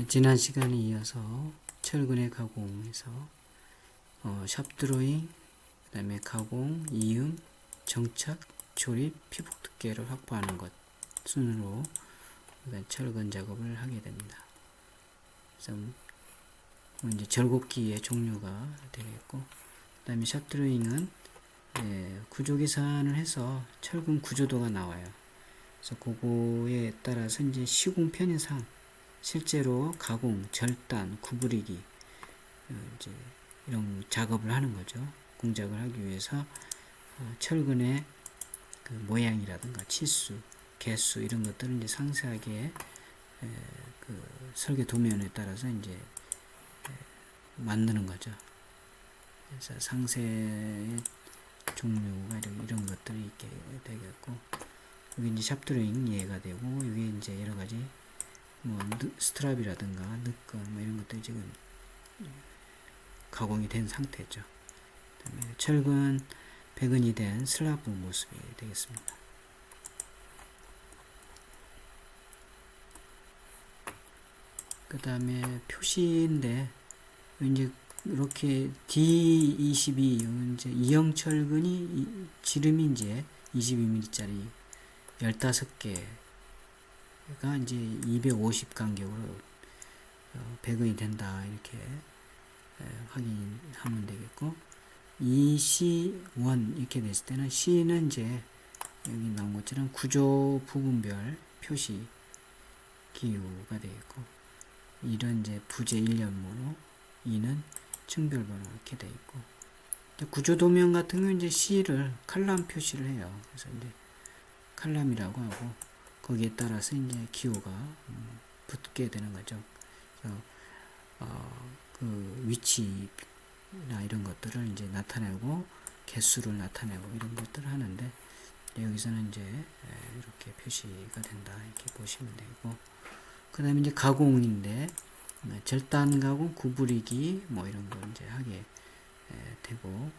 지난 시간에 이어서 철근의 가공에서 샵 드로잉, 그 다음에 가공, 이음, 정착, 조립, 피복 두께를 확보하는 것 순으로 철근 작업을 하게 됩니다. 그래서 이제 절곡기의 종류가 되겠고, 그 다음에 샵 드로잉은 구조 계산을 해서 철근 구조도가 나와요. 그래서 그거에 따라서 이제 시공 편의상 실제로 가공, 절단, 구부리기 이제 이런 작업을 하는 거죠. 공작을 하기 위해서 철근의 그 모양이라든가 치수, 개수 이런 것들을 이제 상세하게 그 설계 도면에 따라서 이제 만드는 거죠. 그래서 상세의 종류가 이런 것들이 있게 되겠고, 여기 이제 샵 드로잉 이해가 되고, 여기 이제 여러 가지 뭐 스트랍이라든가 느건 뭐 이런 것들이 지금 가공이 된 상태죠. 그다음에 철근 배근이 된 슬라브 모습이 되겠습니다. 그 다음에 표시인데 이제 이렇게 D22 이제 이형 철근이 지름이 이제 22mm짜리 15개 가 이제 250 간격으로 배근이 된다 이렇게 확인하면 되겠고, EC1 이렇게 됐을 때는 C는 이제 여기 나온 것처럼 구조 부분별 표시 기호가 되겠고, 이런 이제 부재 1년모로, E는 층별 번호 이렇게 되어 있고, 구조 도면 같은 경우는 이제 C를 칼럼 표시를 해요. 그래서 이제 칼럼이라고 하고, 거기에 따라서 이제 기호가 붙게 되는 거죠. 그래서 그 위치나 이런 것들을 이제 나타내고 개수를 나타내고 이런 것들을 하는데, 여기서는 이제 이렇게 표시가 된다 이렇게 보시면 되고, 그 다음에 이제 가공인데 절단 가공, 구부리기 뭐 이런 거 이제 하게 되고,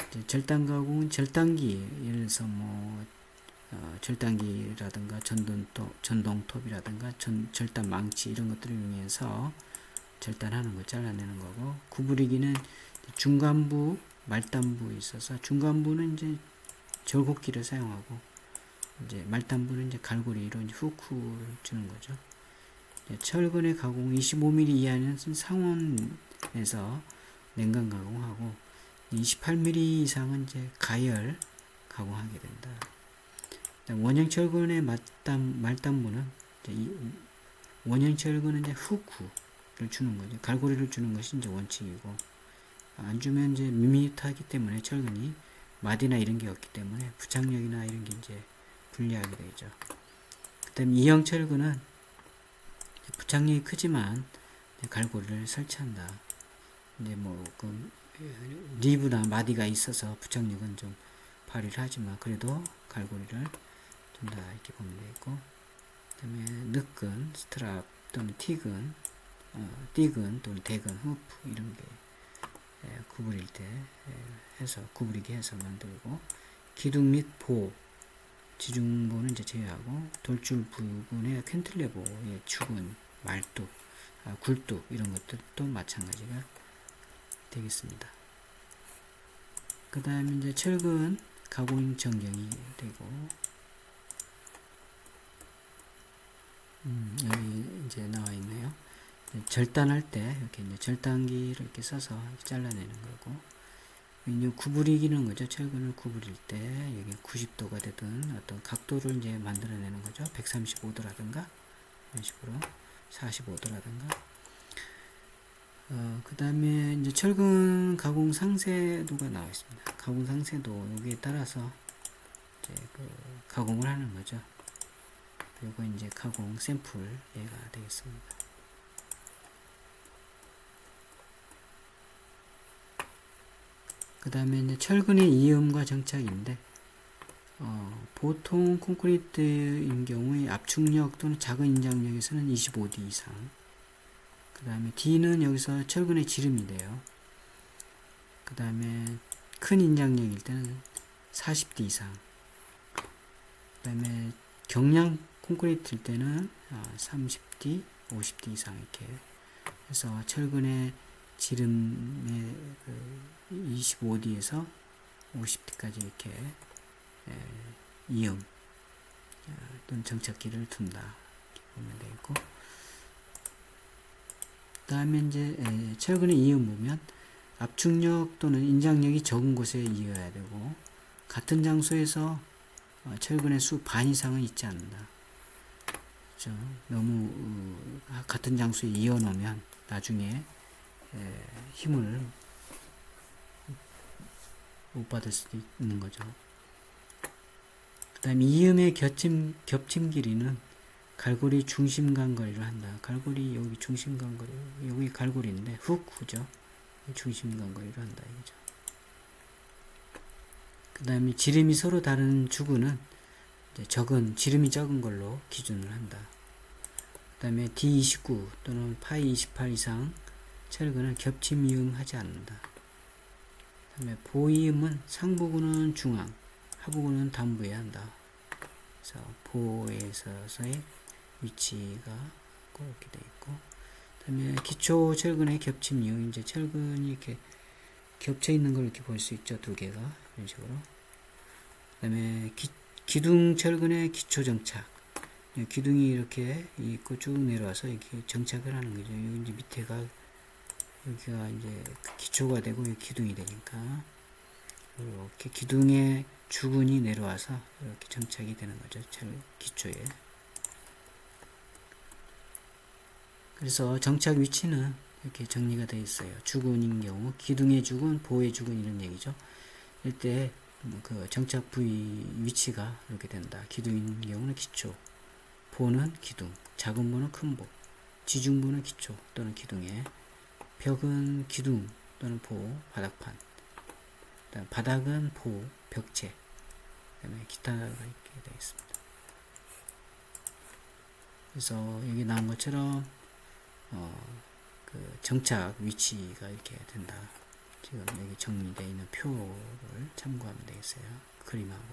이제 절단 가공은 절단기, 예를 들어서 뭐 절단기라든가 전동톱이라든가 절단 망치 이런 것들을 이용해서 절단하는 거, 잘라내는 거고, 구부리기는 중간부, 말단부에 있어서 중간부는 이제 절곡기를 사용하고, 이제 말단부는 이제 갈고리로 이제 후크를 주는 거죠. 철근의 가공 25mm 이하는 상온에서 냉각 가공하고, 28mm 이상은 이제 가열 가공하게 된다. 원형 철근의 말단부는 원형 철근은 이제 후크를 주는 거죠. 갈고리를 주는 것이 이제 원칙이고, 안 주면 이제 밋밋하기 때문에 철근이 마디나 이런 게 없기 때문에 부착력이나 이런 게 이제 불리하게 되죠. 그다음 이형 철근은 부착력이 크지만 갈고리를 설치한다. 이제 뭐 그 리브나 마디가 있어서 부착력은 좀 발휘를 하지만 그래도 갈고리를 준다 이렇게 보면 되겠고, 그다음에 느근, 스트랍 또는 틱은 띠근 또는 대근, 후프 이런 게 구부릴 때 해서 구부리게 해서 만들고, 기둥 및 보, 지중보는 이제 제외하고, 돌줄 부분의 캔틀레버의 축은 말뚝, 굴뚝 이런 것들도 마찬가지가 되겠습니다. 그 다음에 이제 철근 가공 전경이 되고, 여기 이제 나와 있네요. 절단할 때 이렇게 이제 절단기를 이렇게 써서 이렇게 잘라내는 거고, 이제 구부리기는 거죠. 철근을 구부릴 때 여기 90도가 되든 어떤 각도를 이제 만들어내는 거죠. 135도라든가 이런 식으로 45도라든가. 그 다음에 이제 철근 가공 상세도가 나와 있습니다. 가공 상세도 여기에 따라서 이제 그 가공을 하는 거죠. 그리고 이제 가공 샘플 얘가 되겠습니다. 그 다음에 이제 철근의 이음과 정착인데, 보통 콘크리트인 경우에 압축력 또는 작은 인장력에서는 25D 이상, 그 다음에 D는 여기서 철근의 지름이 돼요. 그 다음에 큰 인장력일 때는 40D 이상, 그 다음에 경량 콘크리트일 때는 30D, 50D 이상 이렇게 해서 철근의 지름의 25D에서 50D까지 이렇게 이음 또는 정착기를 둔다 이렇게 보면 되겠고, 그 다음에 이제 철근의 이음 보면 압축력 또는 인장력이 적은 곳에 이어야 되고, 같은 장소에서 철근의 수 반 이상은 있지 않는다. 그렇죠? 너무 같은 장소에 이어 놓으면 나중에 힘을 못 받을 수도 있는 거죠. 그 다음에 이음의 겹침 길이는 갈고리 중심간 거리를 한다. 갈고리 여기 중심간 거리, 여기 갈고리인데 후죠. 중심간 거리를 한다 이거죠. 그 다음에 지름이 서로 다른 주구는 지름이 적은 걸로 기준을 한다. 그 다음에 D29 또는 파이 28 이상 철근은 겹침 이음하지 않는다. 그 다음에 보이음은 상부구는 중앙, 하부구는 단부에 한다. 그래서 보에 있어서의 위치가 이렇게 되어 있고, 그 다음에 기초 철근의 겹침 이음, 이제 철근이 이렇게 겹쳐 있는 걸 이렇게 볼 수 있죠. 두 개가 이런 식으로. 그 다음에 기둥 철근의 기초 정착, 기둥이 이렇게 있고 쭉 내려와서 이렇게 정착을 하는 거죠. 여기 이제 밑에가 여기가 이제 기초가 되고 여기 기둥이 되니까 이렇게 기둥의 주근이 내려와서 이렇게 정착이 되는 거죠. 기초에. 그래서 정착 위치는 이렇게 정리가 되어 있어요. 주근인 경우, 기둥의 주근, 보의 주근 이런 얘기죠. 이때 그 정착 부위 위치가 이렇게 된다. 기둥인 경우는 기초, 보는 기둥, 작은 보는 큰 보, 지중부는 기초 또는 기둥에, 벽은 기둥 또는 보, 바닥판, 바닥은 보, 벽체, 그다음에 기타가 이렇게 되어 있습니다. 그래서 여기 나온 것처럼 그 정착 위치가 이렇게 된다. 지금 여기 정리되어 있는 표를 참고하면 되겠어요. 그림하고.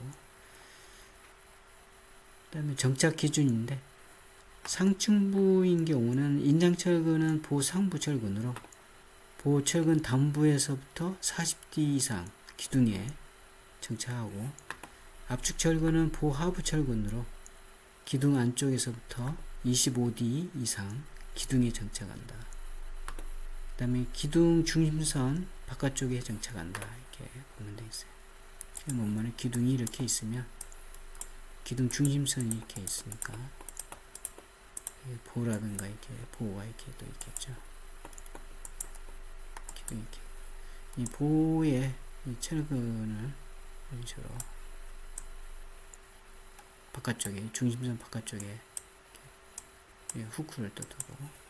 그 다음에 정착 기준인데, 상층부인 경우는 인장철근은 보상부 철근으로 보철근 단부에서부터 40D 이상 기둥에 정착하고, 압축철근은 보하부 철근으로 기둥 안쪽에서부터 25D 이상 기둥에 정착한다. 그 다음에 기둥 중심선 바깥쪽에 정착한다. 이렇게 보면 되겠어요. 원문에 기둥이 이렇게 있으면 기둥 중심선이 이렇게 있으니까 보라든가 이렇게 보가 이렇게 또 있겠죠. 기둥 이렇게 이 보의 이 철근을 이런 식으로 바깥쪽에 중심선 바깥쪽에 후크를 또 두고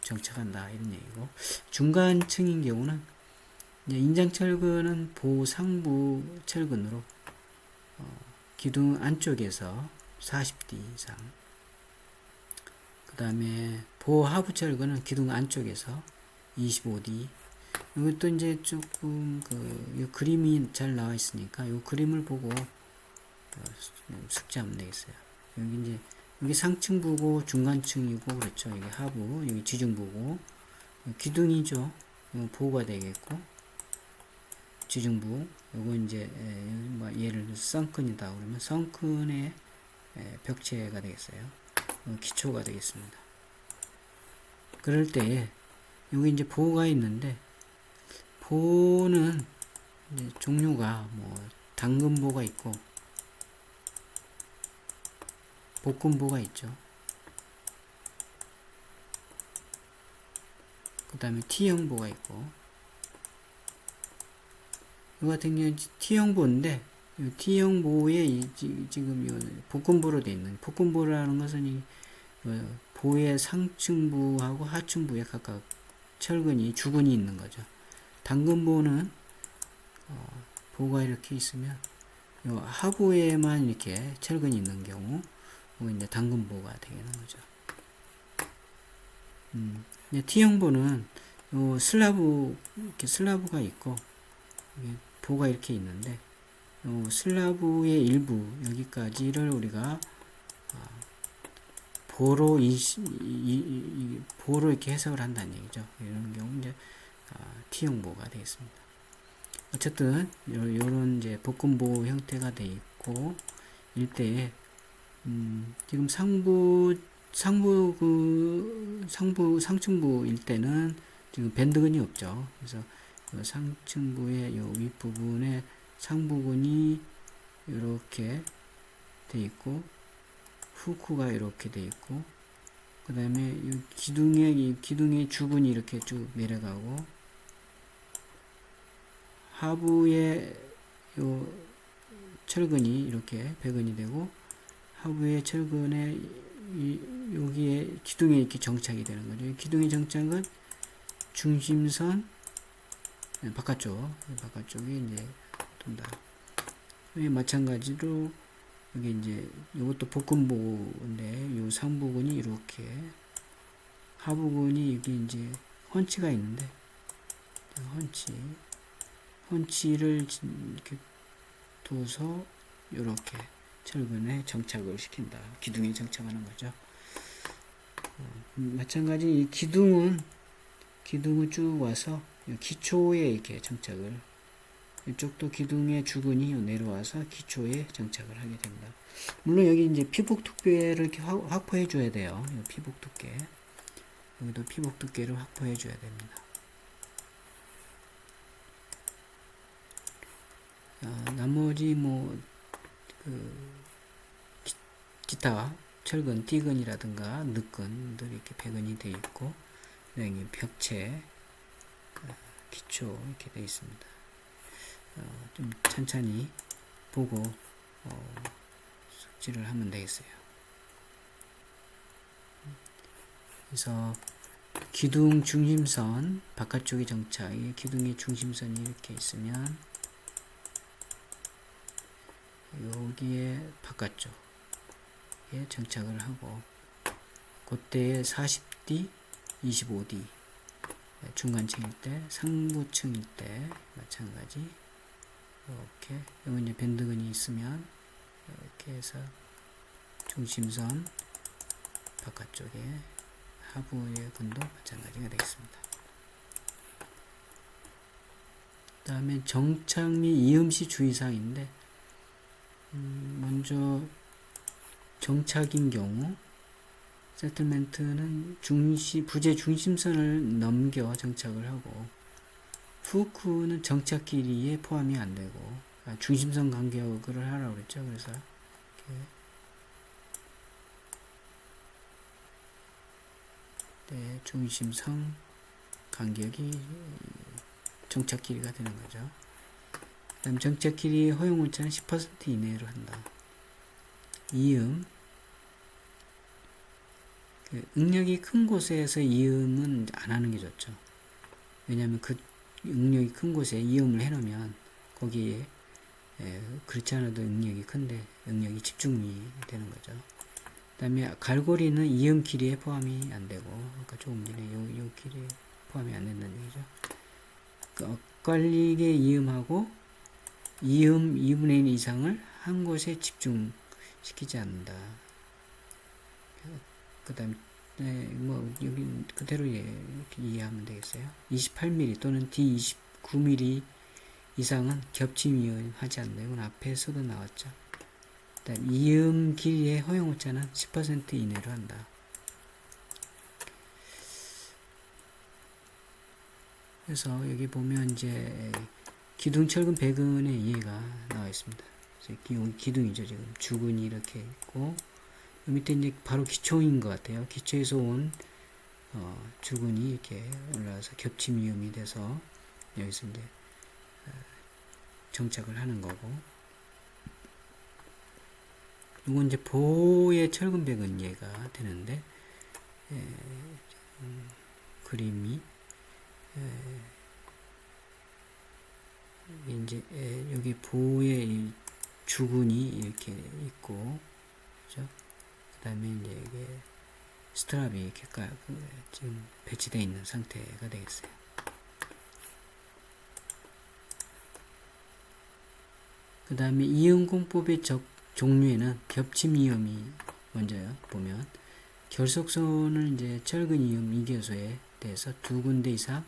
정착한다 이런 얘기고, 중간층인 경우는 인장철근은 보상부 철근으로 기둥 안쪽에서 40D 이상, 그 다음에 보하부 철근은 기둥 안쪽에서 25D. 이것도 이제 조금 이 그림이 잘 나와 있으니까 이 그림을 보고 숙지하면 되겠어요. 여기 이제 여기 상층부고 중간층이고 그렇죠. 여기 하부, 여기 지중부고, 기둥이죠. 보호가 되겠고, 지중부, 요거 이제 예를 들어서 썬큰이다 그러면 썬큰의 벽체가 되겠어요. 기초가 되겠습니다. 그럴 때 여기 이제 보호가 있는데, 보호는 이제 종류가 당근보가 있고 볶음보가 있죠. 그 다음에 T형보가 있고, 이 같은 경우는 T형보인데, 이 T형보에 지금 볶음보로 되어 있는, 볶음보라는 것은 이 보의 상층부하고 하층부에 각각 철근이, 주근이 있는 거죠. 당근보는 보가 이렇게 있으면 요 하부에만 이렇게 철근이 있는 경우, 이제 당근보가 되는 거죠. T형보는 요 슬라브가 있고, 보가 이렇게 있는데, 요 슬라브의 일부, 여기까지를 우리가 보로 보로 이렇게 해석을 한다는 얘기죠. 이런 경우 이제 T형 보호가 되겠습니다. 어쨌든 요런 이제 복근보호 형태가 돼 있고 일대에 지금 상층부 일대는 지금 밴드근이 없죠. 그래서 그 상층부의 요 윗부분에 상부근이 이렇게 돼 있고 후크가 이렇게 돼 있고 그 다음에 이 기둥의 주근이 이렇게 쭉 내려가고 하부에 요 철근이 이렇게 배근이 되고 하부의 철근에 여기에 기둥에 이렇게 정착이 되는 거죠. 기둥의 정착은 중심선 바깥쪽이 이제 돈다. 마찬가지로 여기 이제 이것도 복근보호인데 요 상부근이 이렇게 하부근이 여기 이제 헌치가 있는데 헌치를 이렇게 둬서 이렇게 철근에 정착을 시킨다. 기둥에 정착하는 거죠. 마찬가지 이 기둥은 쭉 와서 기초에 이렇게 정착을 이쪽도 기둥의 주근이 내려와서 기초에 정착을 하게 됩니다. 물론 여기 이제 피복 두께를 이렇게 확보해 줘야 돼요. 피복 두께. 여기도 피복 두께를 확보해 줘야 됩니다. 나머지 기타 철근, 띠근이라든가 늑근들이 이렇게 배근이 되어 있고, 여기 벽체, 기초 이렇게 되어 있습니다. 좀 천천히 보고 숙지를 하면 되겠어요. 그래서 기둥 중심선 바깥쪽에 정착, 기둥의 중심선이 이렇게 있으면 여기에 바깥쪽에 정착을 하고 그때에 40D, 25D 중간층일 때, 상부층일 때 마찬가지 이렇게 여기 이제 밴드근이 있으면 이렇게 해서 중심선 바깥쪽에 하부의 근도 마찬가지가 되겠습니다. 그 다음에 정착 및 이음시 주의사항인데 먼저 정착인 경우 세틀멘트는 부재 중심선을 넘겨 정착을 하고 후크는 정착 길이에 포함이 안 되고 중심선 간격을 하라고 그랬죠. 그래서 이렇게 중심선 간격이 정착 길이가 되는 거죠. 그 다음 정착 길이 허용 오차는 10% 이내로 한다. 이음 응력이 큰 곳에서 이음은 안 하는 게 좋죠. 왜냐하면 그 응력이 큰 곳에 이음을 해놓으면 거기에 그렇지 않아도 응력이 큰데 응력이 집중이 되는 거죠. 그 다음에 갈고리는 이음 길이에 포함이 안 되고 아까 조금 전에 요 길이에 포함이 안 된다는 얘기죠. 그 엇갈리게 이음하고 이음 2분의 1 이상을 한 곳에 집중시키지 않는다. 그 다음에 여기 그대로 이렇게 이해하면 되겠어요. 28mm 또는 D29mm 이상은 겹침 이음하지 않는다. 이건 앞에서도 나왔죠. 그 다음 이음 길이의 허용 오차는 10% 이내로 한다. 그래서 여기 보면 이제 기둥 철근 배근의 이해가 나와 있습니다. 그래서 기둥이죠. 지금 주근이 이렇게 있고 밑에 이제 바로 기초인 것 같아요. 기초에서 온 주근이 이렇게 올라와서 겹침 이음이 돼서 여기서 이제 정착을 하는 거고, 이건 이제 보의 철근 배근 이해가 되는데 그림이 이제 여기 보의 주근이 이렇게 있고, 그죠? 그 다음에 이제 이게 스트랍이 이렇게 지금 배치되어 있는 상태가 되겠어요. 그 다음에 이음공법의 종류에는 겹침 이음이 먼저요. 보면 결속선을 이제 철근 이음 이교소에 대해서 두 군데 이상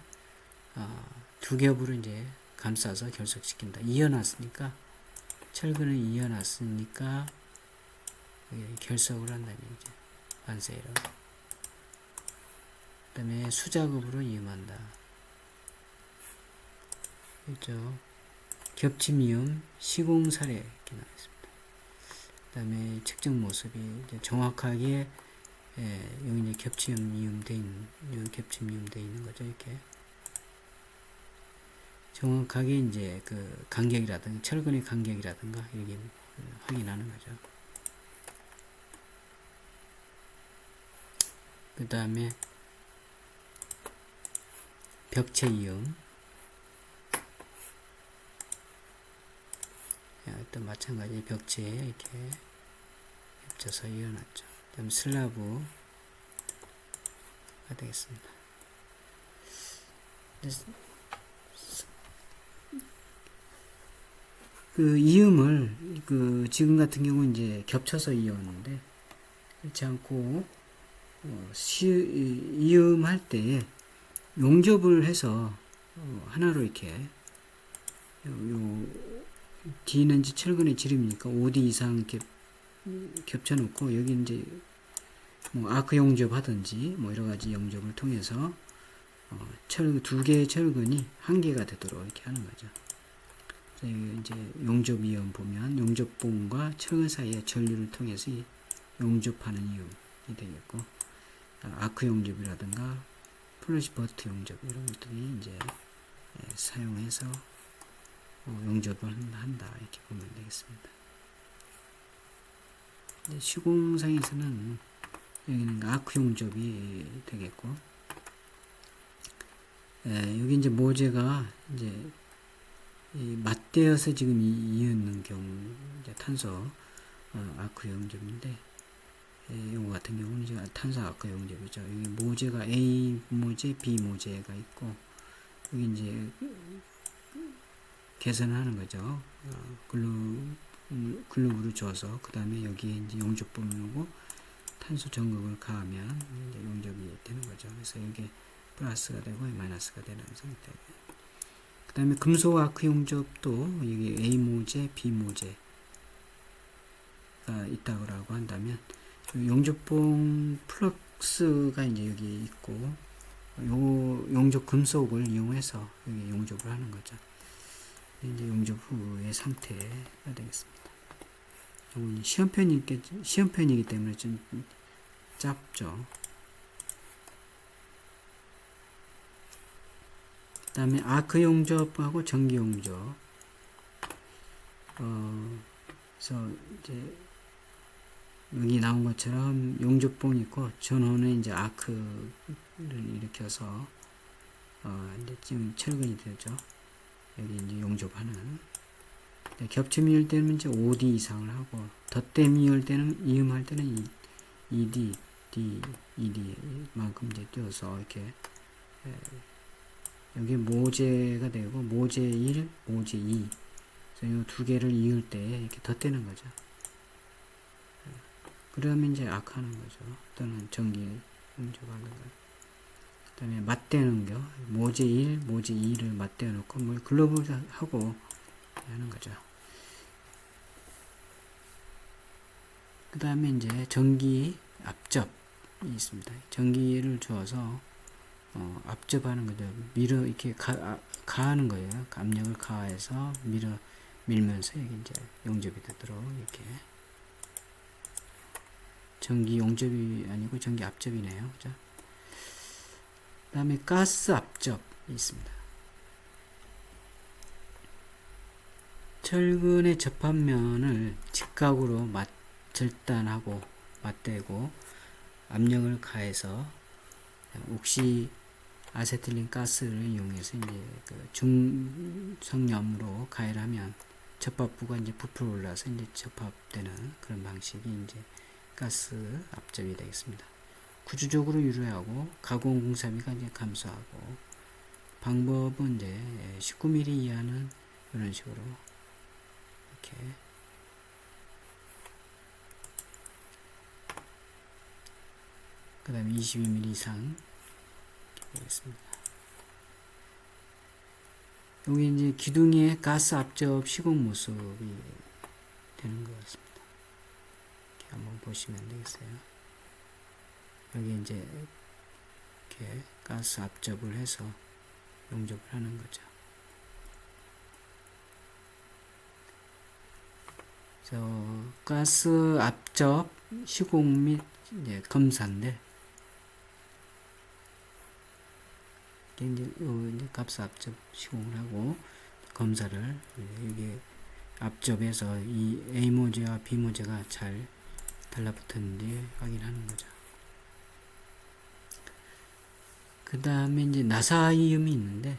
두 겹으로 이제 감싸서 결속시킨다. 이어놨으니까 철근을 이어놨으니까 결속을 한다는 얘기죠. 반세로. 그 다음에 수작업으로 이음한다. 그렇죠. 겹침이음, 시공사례 이렇게 나와 있습니다. 그 다음에 측정 모습이 이제 정확하게 여기 이제 겹침이음 돼 있는, 여기 겹침이음 돼 있는 거죠. 이렇게 정확하게 이제 그 간격이라든가 철근의 간격이라든가 이렇게 확인하는 거죠. 그 다음에 벽체 이음, 또 마찬가지 벽체에 이렇게 겹쳐서 이어놨죠. 그 다음 슬라브가 되겠습니다. 그 이음을 지금 같은 경우 이제 겹쳐서 이었는데 그렇지 않고 이음할 때 용접을 해서 하나로 이렇게 D는 이제 철근의 지름이니까 5D 이상 이렇게 겹쳐놓고 여기 이제 뭐 아크 용접 하든지 뭐 여러 가지 용접을 통해서 두 개의 철근이 한 개가 되도록 이렇게 하는 거죠. 이제 용접 이음 보면 용접봉과 철근 사이의 전류를 통해서 용접하는 이음이 되겠고, 아크 용접이라든가 플러시 버트 용접 이런 것들이 이제 사용해서 용접을 한다 이렇게 보면 되겠습니다. 시공상에서는 여기는 아크 용접이 되겠고, 여기 이제 모재가 이제 맞대어서 지금 이었는 경우 이제 탄소 아크 용접인데, 이거 같은 경우는 이제 탄소 아크 용접이죠. 여기 모재가 A 모재, B 모재가 있고, 여기 이제 개선하는 거죠. 글루브를 줘서 그 다음에 여기에 이제 용접봉을 놓고 탄소 전극을 가하면 이제 용접이 되는 거죠. 그래서 이게 플러스가 되고 마이너스가 되는 상태예요. 그 다음에 금속 아크 용접도 여기 A 모재, B 모재가 있다고 한다면 용접봉 플럭스가 이제 여기 있고 요 용접 금속을 이용해서 여기 용접을 하는 거죠. 이제 용접 후의 상태가 되겠습니다. 이건 시험편이기 때문에 좀 짧죠. 그 다음에 아크 용접하고 전기 용접. 그래서 이제 여기 나온 것처럼 용접봉이 있고 전원은 이제 아크를 일으켜서 이제 지금 철근이 되죠. 여기 이제 용접하는. 겹침 이을 때는 이제 5D 이상을 하고, 덧댐 이을 때는, 이음할 때는 2D, D, 2D만큼 이제 띄워서 이렇게, 여기 모재가 되고, 모재 1, 모재 2. 그래서 이 두 개를 이을 때 이렇게 덧대는 거죠. 그러면 이제 악하는 거죠. 또는 전기 용접하는 거. 그 다음에 맞대는 거, 모재 1, 모재 2를 맞대어 놓고, 뭐, 글러브 하고 하는 거죠. 그 다음에 이제 전기 압접이 있습니다. 전기를 주어서, 압접하는 거죠. 이렇게 가하는 거예요. 압력을 가해서 밀면서 여기 이제 용접이 되도록 이렇게. 전기 용접이 아니고 전기 압접이네요. 그죠? 그 다음에 가스 압접이 있습니다. 철근의 접합면을 직각으로 절단하고 맞대고 압력을 가해서 옥시 아세틸린 가스를 이용해서 이제 그 중성염으로 가열하면 접합부가 이제 부풀어 올라서 이제 접합되는 그런 방식이 이제 가스 압접이 되겠습니다. 구조적으로 유료하고 가공 공사비가 이제 감소하고, 방법은 이제 19mm 이하는 이런 식으로 이렇게 그 다음에 22mm 이상 되겠습니다. 여기 이제 기둥의 가스 압접 시공 모습이 되는 것 같습니다. 이렇게 한번 보시면 되겠어요. 여기 이제 이렇게 가스 압접을 해서 용접을 하는 거죠. 그래서 가스 압접 시공 및 이제 검사인데, 이제 가스 압접 시공을 하고 검사를, 이게 압접해서 이 A 모재와 B 모재가 잘 달라붙었는지 확인하는 거죠. 그 다음에 이제 나사이음이 있는데,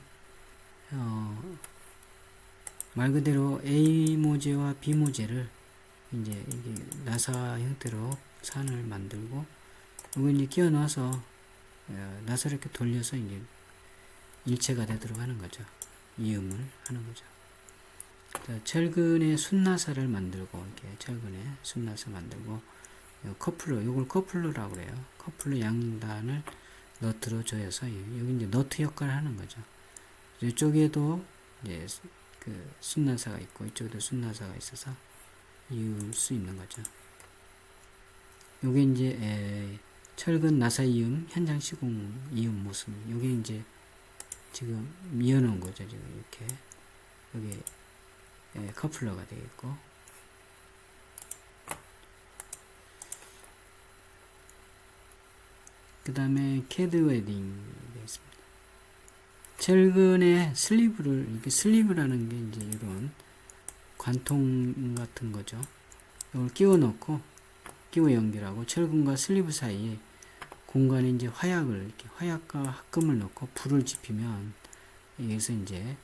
말 그대로 A 모재와 B 모재를 이제 이게 나사 형태로 산을 만들고, 이거 이제 끼워 넣어서 나사를 이렇게 돌려서 이제 일체가 되도록 하는 거죠. 이음을 하는 거죠. 철근에 순나사를 만들고, 이렇게 철근에 순나사 만들고, 커플러, 이걸 커플러라고 그래요. 커플러 양단을 너트로 조여서 여기 이제 너트 역할을 하는 거죠. 이쪽에도 이제 그 순나사가 있고 이쪽에도 순나사가 있어서 이을 수 있는 거죠. 요게 이제 철근 나사 이음 현장 시공 이음 모습. 요게 이제 지금 이어놓은 거죠. 지금 이렇게 여기 커플러가 되겠고, 그 다음에 캐드 웨딩이 되겠습니다. 철근에 슬리브를, 이렇게 슬리브라는 게 이제 이런 관통 같은 거죠. 이걸 끼워 넣고, 끼워 연결하고, 철근과 슬리브 사이에 공간에 이제 화약을, 이렇게 화약과 합금을 넣고 불을 지피면, 여기서 이제,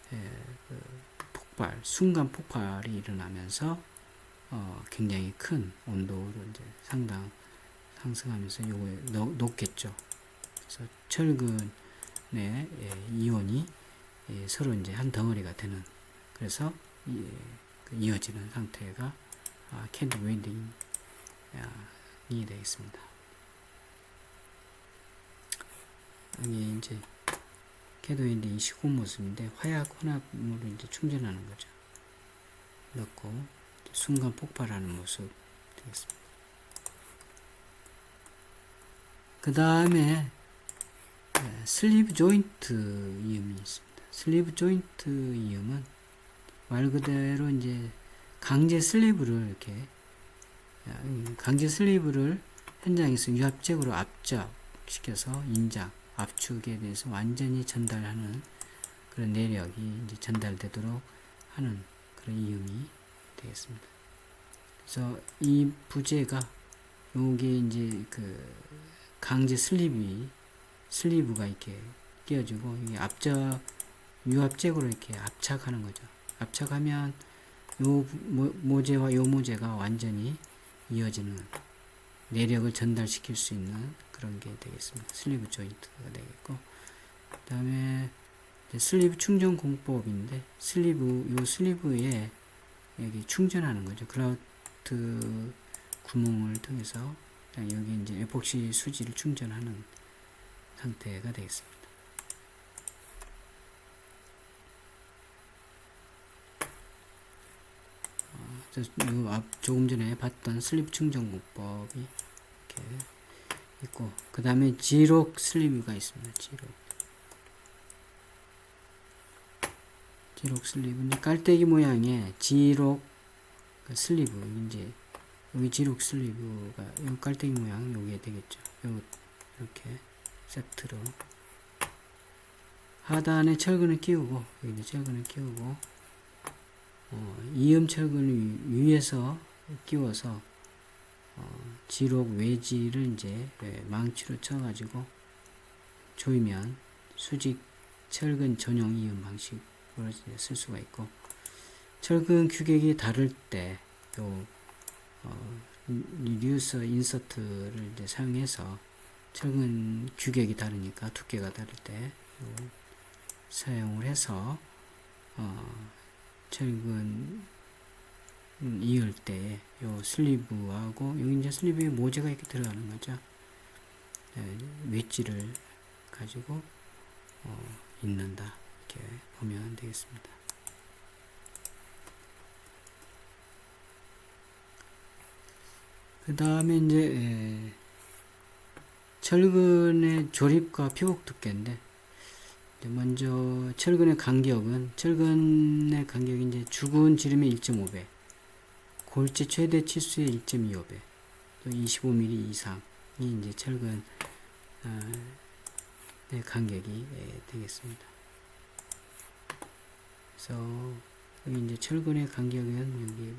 그 폭발, 순간 폭발이 일어나면서, 굉장히 큰 온도로 이제 상승하면서 요거에 녹겠죠. 그래서 철근의 이온이 서로 이제 한 덩어리가 되는, 그래서 이어지는 상태가 캔디 웨딩이 되겠습니다. 여기 이제 캔디 웨딩 시공 모습인데, 화약 혼합물을 이제 충전하는 거죠. 넣고 순간 폭발하는 모습 되겠습니다. 그 다음에 슬리브 조인트 이음이 있습니다. 슬리브 조인트 이음은 말 그대로 이제 강제 슬리브를 현장에서 유압적으로 압착시켜서 인작, 압축에 대해서 완전히 전달하는 그런 내력이 이제 전달되도록 하는 그런 이음이 되겠습니다. 그래서 이 부재가 요게 이제 그 강제 슬리브가 이렇게 끼워지고, 이게 유압잭으로 이렇게 압착하는 거죠. 압착하면 요 모재와 요 모재가 완전히 이어지는, 내력을 전달시킬 수 있는 그런 게 되겠습니다. 슬리브 조인트가 되겠고, 그 다음에 슬리브 충전 공법인데, 요 슬리브에 여기 충전하는 거죠. 그라우트 구멍을 통해서 여기 이제 에폭시 수지를 충전하는 상태가 되겠습니다. 조금 전에 봤던 슬리브 충전 공법이 이렇게 있고, 그 다음에 지록 슬리브가 있습니다. 지록 슬리브, 깔때기 모양의 지록 슬리브, 이제 여기 지록 슬리브가 이 깔때기 모양 요게 되겠죠. 이렇게 세트로 하단에 철근을 끼우고, 여기 철근을 끼우고, 이음 철근을 위에서 끼워서 지록 외지를 이제 망치로 쳐가지고 조이면 수직 철근 전용 이음 방식으로 쓸 수가 있고, 철근 규격이 다를 때 요 리듀서 인서트를 이제 사용해서 철근 규격이 다르니까 두께가 다를 때 사용을 해서 철근 이을 때 요 슬리브하고, 여기 이제 슬리브에 모재가 이렇게 들어가는 거죠. 웨지를 가지고 잇는다 이렇게 보면 되겠습니다. 그 다음에 이제 철근의 조립과 피복 두께인데, 먼저 철근의 간격은 이제 주근 지름의 1.5배, 골재 최대 치수의 1.25배, 또 25mm 이상이 이제 철근 간격이 되겠습니다. 그래서 여기 이제 철근의 간격은 여기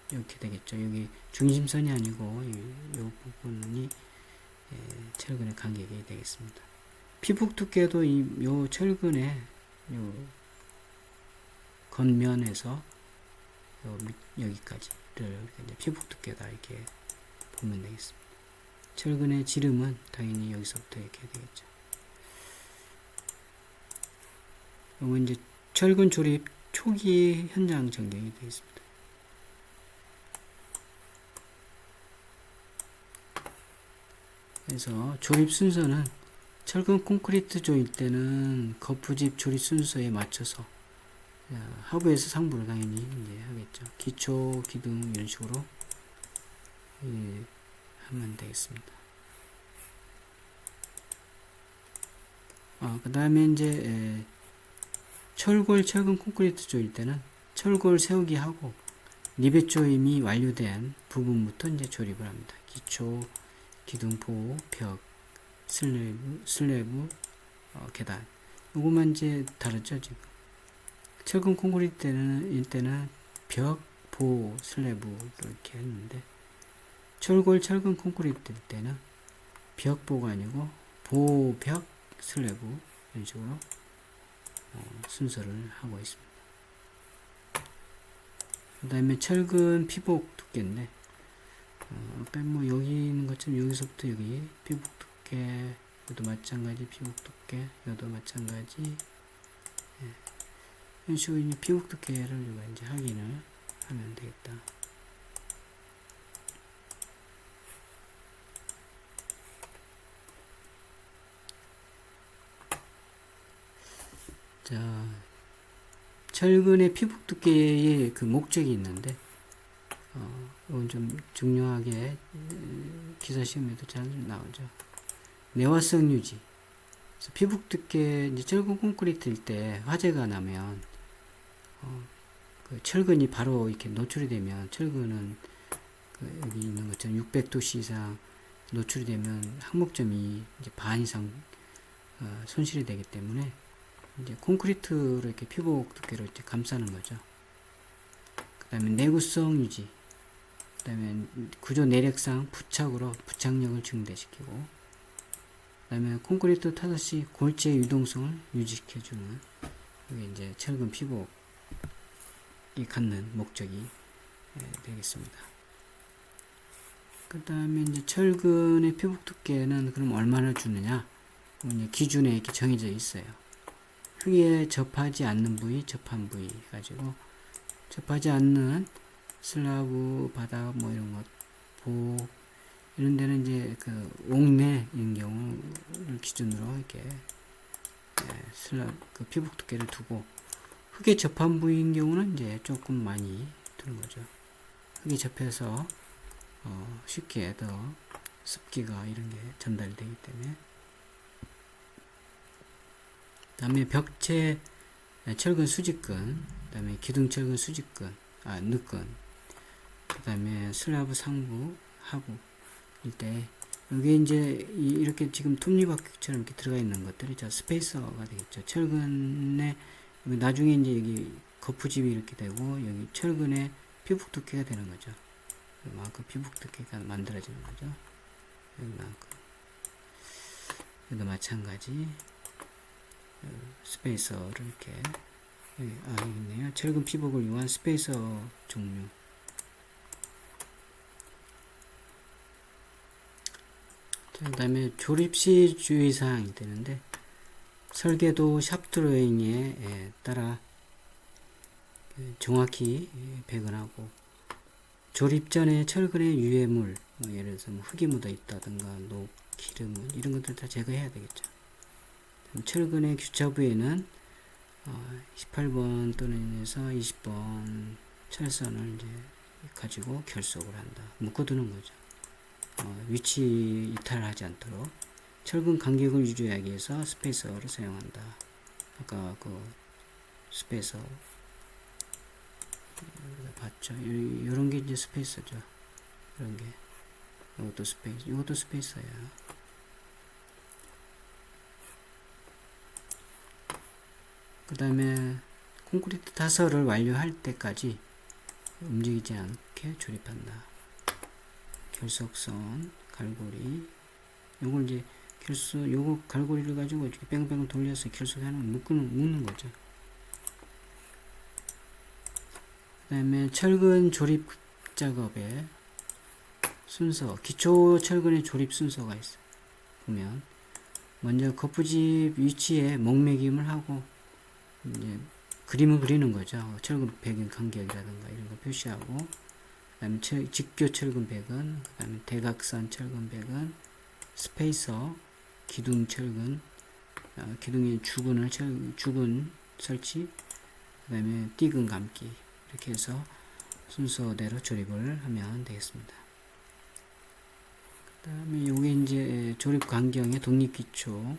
이렇게 되겠죠. 여기 중심선이 아니고 이 부분이 철근의 간격이 되겠습니다. 피복 두께도 요 철근의 요 겉면에서 여기까지를 이제 피복 두께다 이렇게 보면 되겠습니다. 철근의 지름은 당연히 여기서부터 이렇게 되겠죠. 이건 이제 철근 조립 초기 현장 전경이 되겠습니다. 그래서 조립 순서는 철근 콘크리트 조일 때는 거푸집 조립 순서에 맞춰서 하부에서 상부로 당연히 이제 하겠죠. 기초, 기둥 이런 식으로 하면 되겠습니다. 그 다음에 이제 철골 철근 콘크리트 조일 때는 철골 세우기 하고 리벳 조임이 완료된 부분부터 이제 조립을 합니다. 기초, 기둥포, 벽, 슬래브, 계단. 요것만 이제 다르죠, 지금. 철근 콘크리트 때는 벽, 보, 슬래브 이렇게 했는데, 철골 철근 콘크리트 때는 벽, 보가 아니고 보, 벽, 슬래브 이런 식으로 순서를 하고 있습니다. 그 다음에 철근 피복 두께인데, 아까 뭐 여기 있는 것처럼 여기서부터 여기 피복 두께, 이것도 마찬가지 피복 두께, 이것도 마찬가지. 이런 식으로 이제 피복 두께를 우리가 이제 확인을 하면 되겠다. 자, 철근의 피복 두께의 그 목적이 있는데, 이건 좀 중요하게 기사 시험에도 잘 나오죠. 내화성 유지. 그래서 피복 두께 이제 철근 콘크리트일 때 화재가 나면 그 철근이 바로 이렇게 노출이 되면 철근은 그 여기 있는 것처럼 600도씨 이상 노출이 되면 항목점이 이제 반 이상 손실이 되기 때문에 이제 콘크리트로 이렇게 피복 두께로 이렇게 감싸는 거죠. 그 다음에 내구성 유지. 그 다음에 구조 내력상 부착으로 부착력을 증대시키고, 그 다음에 콘크리트 타듯이 골재 유동성을 유지시켜주는, 이게 이제 철근 피복이 갖는 목적이 되겠습니다. 그 다음에 이제 철근의 피복 두께는 그럼 얼마나 주느냐? 이제 기준에 이렇게 정해져 있어요. 흙에 접하지 않는 부위, 접한 부위 가지고, 접하지 않는 슬라브, 바닥, 뭐 이런 것, 보, 이런 데는 이제 그 옥내 이런 경우를 기준으로 이렇게 슬라브, 그 피복 두께를 두고, 흙에 접한 부위인 경우는 이제 조금 많이 두는 거죠. 흙에 접해서 쉽게 더 습기가 이런 게 전달이 되기 때문에. 그 다음에 벽체 철근 수직근, 그 다음에 기둥 철근 수직근, 늑근, 그 다음에 슬라브 상부, 하부 일 때, 여기 이제 이렇게 지금 톱니바퀴처럼 이렇게 들어가 있는 것들이 스페이서가 되겠죠. 철근에, 나중에 이제 여기 거푸집이 이렇게 되고, 여기 철근에 피복 두께가 되는 거죠. 이만큼 피복 두께가 만들어지는 거죠. 여기만큼. 여기도 마찬가지. 스페이서를 이렇게 여기 있네요. 철근 피복을 이용한 스페이서 종류. 그 다음에 조립 시 주의사항이 되는데, 설계도 샵 드로잉에 따라 정확히 배근하고, 조립 전에 철근의 유해물, 뭐 예를 들어서 뭐 흙이 묻어 있다든가 기름 이런 것들 다 제거해야 되겠죠. 철근의 교차부에는 18번 또는 20번 철선을 이제 가지고 결속을 한다. 묶어두는 거죠. 위치 이탈하지 않도록 철근 간격을 유지하기 위해서 스페이서를 사용한다. 아까 그 스페이서 봤죠. 이런 게 이제 스페이서죠. 이런 게 이것도 스페이서야. 그 다음에 콘크리트 타설을 완료할 때까지 움직이지 않게 조립한다. 결속선, 갈고리. 요걸 이제 요거 갈고리를 가지고 이렇게 뺑뺑 돌려서 결속하는 묶는 거죠. 그 다음에 철근 조립 작업의 순서, 기초 철근의 조립 순서가 있어요. 보면 먼저 거푸집 위치에 목매김을 하고 이제 그림을 그리는 거죠. 철근 백인 간격이라든가 이런 거 표시하고, 그 다음에 직교 철근 백은, 그 다음에 대각선 철근 백은, 스페이서, 기둥 철근, 기둥의 주근 설치, 그 다음에 띠근 감기, 이렇게 해서 순서대로 조립을 하면 되겠습니다. 그 다음에 요게 이제 조립 광경의 독립기초,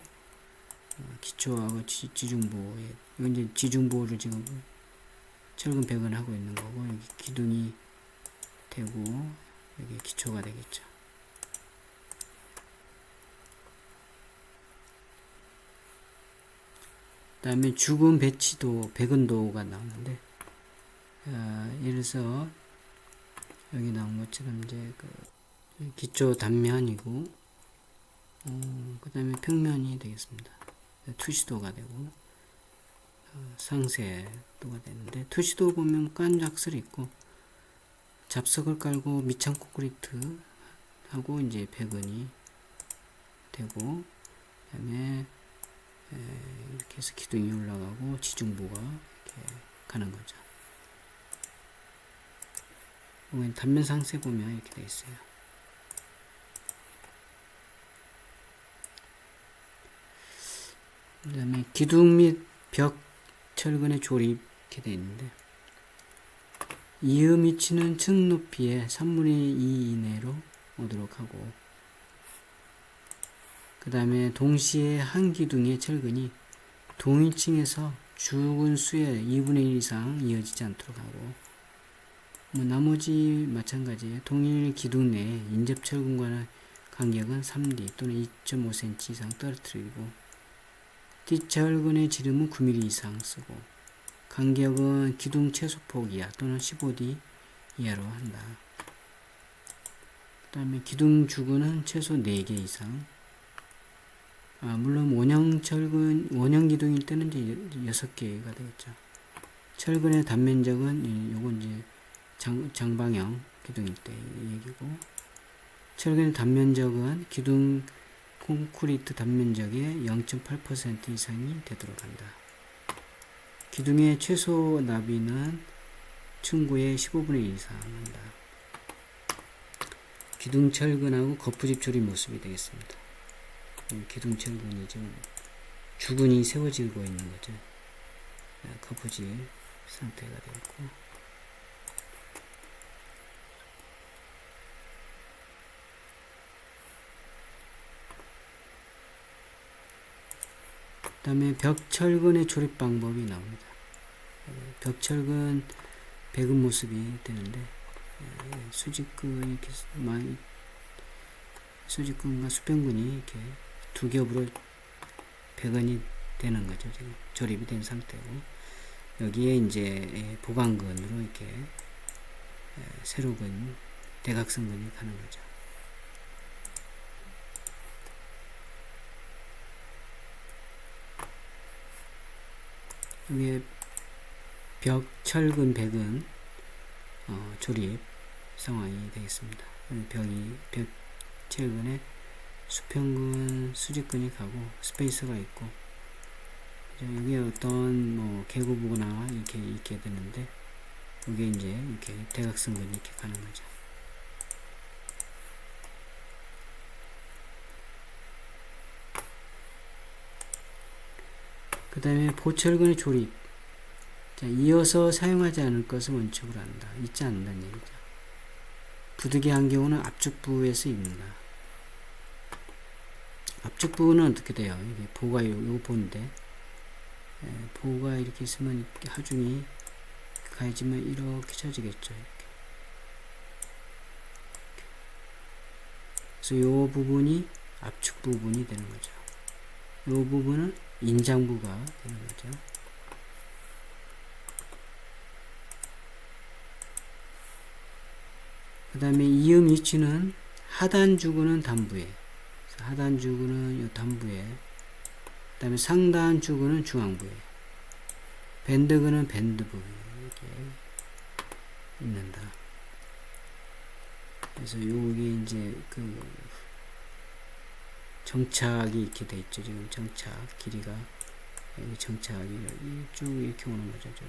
기초하고 지중보에, 이건 이제 지중보를 지금 철근 백은 하고 있는 거고, 여기 기둥이 되고, 여기 기초가 되겠죠. 그 다음에 주근 배치도, 백은도가 나오는데, 예를 들어서, 여기 나온 것처럼 이제 기초 단면이고, 그 다음에 평면이 되겠습니다. 투시도가 되고, 상세도가 되는데, 투시도 보면 깐작슬이 있고, 잡석을 깔고 밑창 콘크리트 하고 이제 백은이 되고, 그 다음에 이렇게 해서 기둥이 올라가고 지중보가 이렇게 가는 거죠. 보면 단면 상세 보면 이렇게 되어 있어요. 그 다음에 기둥 및 벽 철근의 조립 이렇게 되어 있는데, 이음 위치는 층 높이의 3분의 2 이내로 오도록 하고, 그 다음에 동시에 한 기둥의 철근이 동일층에서 죽은 수의 2분의 1 이상 이어지지 않도록 하고, 나머지 마찬가지에 동일 기둥 내에 인접 철근과의 간격은 3D 또는 2.5cm 이상 떨어뜨리고, 뒷철근의 지름은 9mm 이상 쓰고, 간격은 기둥 최소폭 이하 또는 15D 이하로 한다. 그 다음에 기둥 주근은 최소 4개 이상. 물론 원형 기둥일 때는 이제 6개가 되겠죠. 철근의 단면적은 요건 이제 장방형 기둥일 때 얘기고, 철근의 단면적은 기둥 콘크리트 단면적의 0.8% 이상이 되도록 한다. 기둥의 최소 나비는 층고의 15분의 1 이상 한다. 기둥 철근하고 거푸집 조립 모습이 되겠습니다. 기둥 철근이 지금 주근이 세워지고 있는 거죠. 거푸집 상태가 되었고, 그 다음에 벽철근의 조립 방법이 나옵니다. 벽철근 백은 모습이 되는데, 수직근 이렇게 수직근과 수평근이 이렇게 두 겹으로 백은이 되는 거죠. 지금 조립이 된 상태고, 여기에 이제 보강근으로 이렇게 세로근, 대각선근이 가는 거죠. 여기에 벽, 철근, 백은 조립 상황이 되겠습니다. 벽 철근에 수평근, 수직근이 가고 스페이스가 있고, 여기에 어떤 뭐 계고부거나 이렇게 있게 되는데, 여기에 이제 이렇게 대각선근이 이렇게 가는 거죠. 그 다음에 보철근의 조립. 자, 이어서 사용하지 않을 것을 원칙으로 한다. 잊지 않는다는 얘기죠. 부득이 한 경우는 앞쪽부에서 입는다. 앞쪽부는 어떻게 돼요? 이게 보가 요거 보인데, 보가 이렇게 있으면 하중이 가해지면 이렇게 쳐지겠죠. 이렇게. 그래서 요 부분이 압축 부분이 되는 거죠. 요 부분은 인장부가 되는 거죠. 그 다음에 이음 위치는 하단주구는 단부에, 하단주구는 요 단부에, 그 다음에 상단주구는 중앙부에, 밴드근은 밴드부에 이렇게 있는다. 그래서 요게 이제 그 정착이 이렇게 돼 있죠. 지금 정착 길이가 여기 정착이 쭉 이렇게 오는 거죠. 이렇게.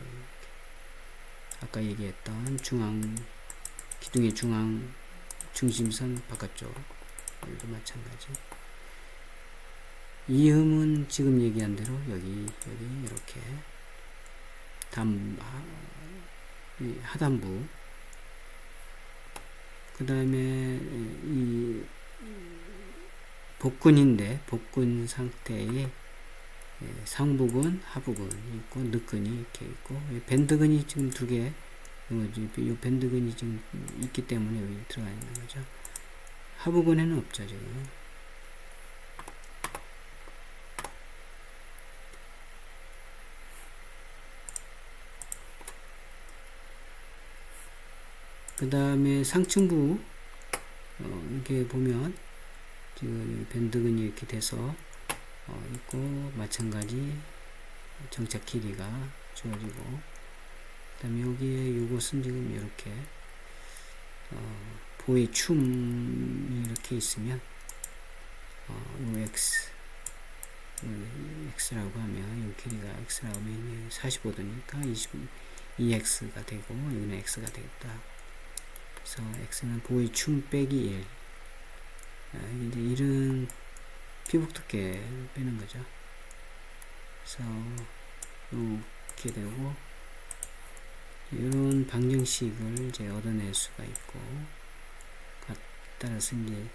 아까 얘기했던 중앙 기둥의 중앙 중심선 바깥쪽 여기도 마찬가지. 이음은 지금 얘기한 대로 여기 이렇게 하단부, 그 다음에 이 복근인데 복근 상태의 상부근, 하부근이 있고 늑근이 이렇게 있고 밴드근이 지금 두 개, 이 밴드근이 지금 있기 때문에 여기 들어가 있는 거죠. 하부근에는 없죠 지금. 그 다음에 상층부 이렇게 보면 지금 밴드근이 이렇게 돼서 있고 마찬가지 정착 길이가 주어지고, 그 다음에 여기에 요것은 지금 이렇게 보의 춤이 이렇게 있으면 요 x라고 하면 요 길이가 x라고 하면 45도니까 2x가 되고 여기는 x가 되겠다. 그래서 x는 보의 춤 빼기 1. 이제 1은 피복 두께 빼는 거죠. 그래서 이렇게 되고 이런 방정식을 이제 얻어낼 수가 있고, 따라서 이제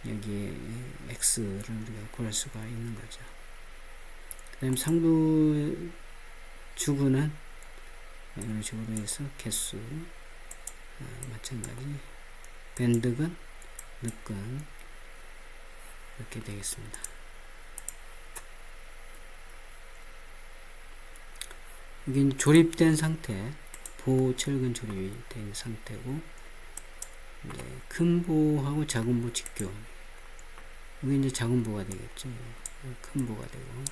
여기에 x를 우리가 구할 수가 있는 거죠. 그 다음 상부 주구는 이런 식으로 해서 개수 마찬가지 밴드근, 늑근 이렇게 되겠습니다. 이게 조립된 상태, 보철근 조립이 된 상태고, 이제 큰 보하고 작은 보 직교, 이게 이제 작은 보가 되겠죠. 큰 보가 되고,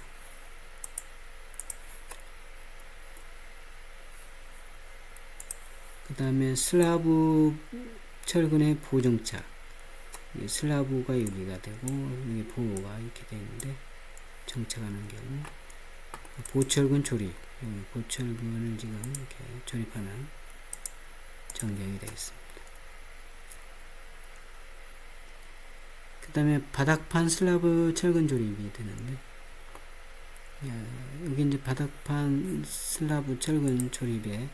그 다음에 슬라브 철근의 보정착, 슬라브가 여기가 되고 여기 보호가 이렇게 되는데 정착하는 경우 보철근 조립, 여기 보철근을 지금 이렇게 조립하는 전경이 되겠습니다. 그 다음에 바닥판 슬라브 철근 조립이 되는데, 여기 이제 바닥판 슬라브 철근 조립의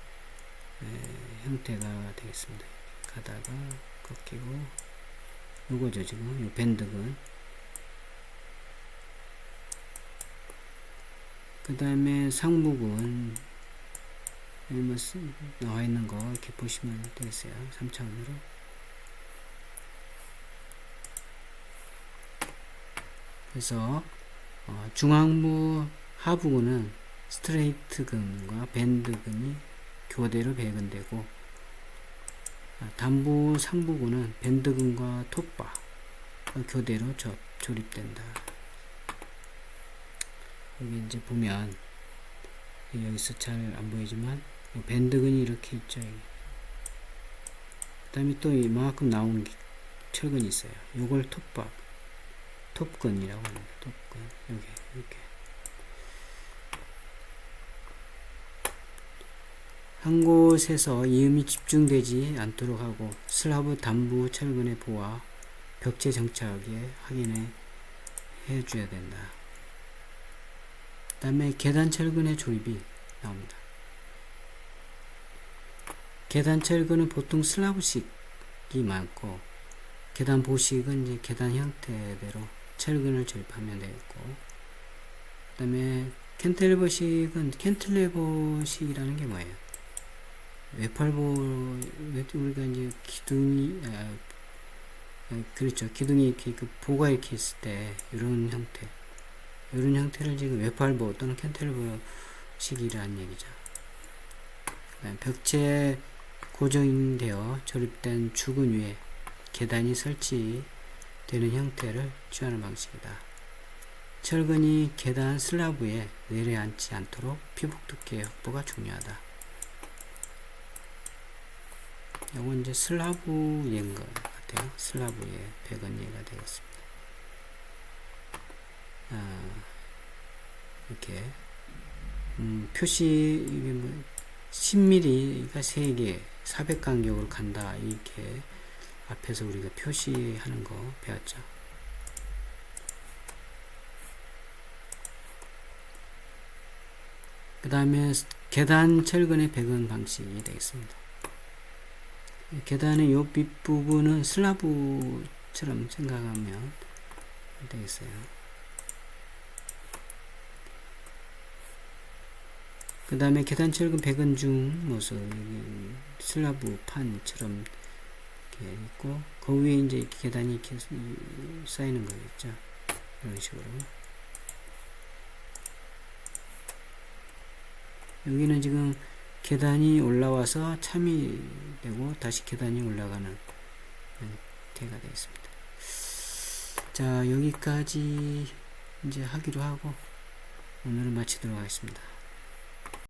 형태가 되겠습니다. 가다가 꺾이고 요거죠 지금 요 밴드근. 그 다음에 상부근 여기 뭐 나와 있는 거 이렇게 보시면 되겠어요. 3차원으로. 그래서 중앙부 하부근은 스트레이트근과 밴드근이 교대로 배근되고, 단부 상부근은 밴드근과 톱바 교대로 조립된다. 여기 이제 보면 여기서 잘 안 보이지만 밴드근이 이렇게 있죠. 그 다음에 또 이만큼 나온 철근이 있어요. 요걸 톱근이라고 합니다. 톱근. 여기 이렇게 한 곳에서 이음이 집중되지 않도록 하고 슬라브 단부 철근의 보와 벽체 정착에 확인해 줘야 된다. 다음에 계단 철근의 조립이 나옵니다. 계단 철근은 보통 슬라브식이 많고, 계단 보식은 이제 계단 형태대로 철근을 조립하면 되겠고, 그 다음에 캔틸레버식은 캔틸레버식이라는 게 뭐예요? 외팔보, 우리가 이제 기둥이, 그렇죠. 기둥이 이렇게 보가 이렇게 있을 때, 이런 형태. 이런 형태를 지금 외팔보 또는 캔틸레버식이라는 얘기죠. 벽체에 고정되어 조립된 주근 위에 계단이 설치되는 형태를 취하는 방식이다. 철근이 계단 슬라브에 내려앉지 않도록 피복 두께 확보가 중요하다. 이건 이제 슬라브인 것 같아요. 슬라브의 배건예가 되겠습니다. 이렇게 표시 이게 뭐 10mm가 3개 400간격으로 간다, 이렇게 앞에서 우리가 표시하는 거 배웠죠. 그 다음에 계단 철근의 배건 방식이 되겠습니다. 계단의 요 밑부분은 슬라브처럼 생각하면 되겠어요. 그 다음에 계단 철근 배건 중 모습, 슬라브 판처럼 이렇게 있고, 그 위에 이제 계단이 이렇게 쌓이는 거겠죠. 이런 식으로. 여기는 지금 계단이 올라와서 참이 되고 다시 계단이 올라가는 형태가 되겠습니다. 자, 여기까지 이제 하기로 하고 오늘은 마치도록 하겠습니다.